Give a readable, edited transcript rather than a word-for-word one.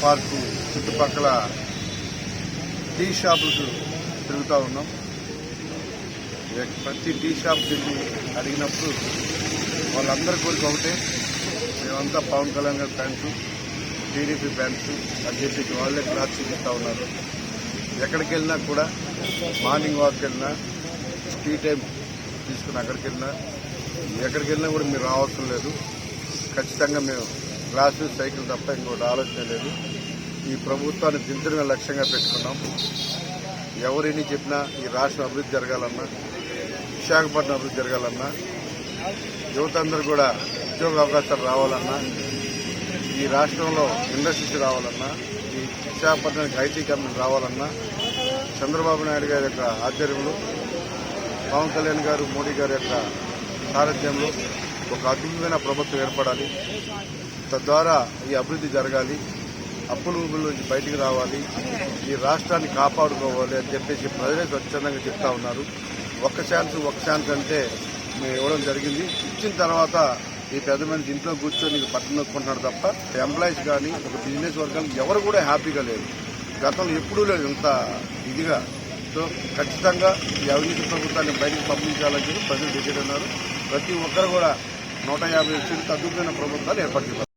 Park చుట్టుపక్కల tea షాపులకు తిరుగుతూ ఉన్నాం. ప్రతి టీ షాప్ తిరిగి అడిగినప్పుడు వాళ్ళందరి కోరిక ఒకటే, మేమంతా పవన్ కళ్యాణ్ గారి ఫ్యాన్స్, టీడీపీ ఫ్యాన్స్ అని చెప్పి వాళ్ళే క్లాస్ చూపిస్తూ ఉన్నారు. ఎక్కడికి వెళ్ళినా కూడా మార్నింగ్ వాక్కి వెళ్ళినా, టీ టైం తీసుకుని అక్కడికి వెళ్ళినా, ఎక్కడికి వెళ్ళినా కూడా మీరు రావాల్సిన లేదు. ఖచ్చితంగా మేము గ్లాసు సైకిల్ తప్ప ఇంకోటి ఆలోచన లేదు. ఈ ప్రభుత్వాన్ని దించడమే లక్ష్యంగా పెట్టుకున్నాం. ఎవరిని చెప్పినా ఈ రాష్ట్రం అభివృద్ధి జరగాలన్నా, విశాఖపట్నం అభివృద్ధి జరగాలన్నా, యువత అందరూ కూడా ఉద్యోగ అవకాశాలు రావాలన్నా, ఈ రాష్ట్రంలో ఇండస్ట్రీస్ రావాలన్నా, ఈ విశాఖపట్నానికి ఐటీ కంపెనీ రావాలన్నా చంద్రబాబు నాయుడు గారి యొక్క ఆధ్వర్యంలో, పవన్ కళ్యాణ్ గారు, మోడీ గారి యొక్క సారథ్యంలో ఒక అద్భుతమైన ప్రభుత్వం ఏర్పడాలి. తద్వారా ఈ అభివృద్ధి జరగాలి, అప్పుల ఊబుల నుంచి బయటికి రావాలి, ఈ రాష్ట్రాన్ని కాపాడుకోవాలి అని చెప్పేసి ప్రజలే స్వచ్ఛందంగా చెప్తా ఉన్నారు. ఒక్క ఛాన్స్ అంటే మేము ఇవ్వడం జరిగింది. ఇచ్చిన తర్వాత ఈ పెద్ద మనిషి ఇంట్లో కూర్చొని బట్టలు నొక్కుంటున్నాడు తప్ప ఎంప్లాయీస్ కానీ ఒక బిజినెస్ వర్గాలు ఎవరు కూడా హ్యాపీగా లేరు. గతంలో ఎప్పుడూ లేదు ఇంత ఇదిగా. సో ఖచ్చితంగా ఈ అవినీతి ప్రభుత్వాన్ని బయటకు పంపించాలని చెప్పి ప్రజలు డిసైడ్ అన్నారు. ప్రతి ఒక్కరు కూడా 150 సీట్లు అద్భుతమైన ప్రభుత్వాలు ఏర్పాటు చేస్తారు.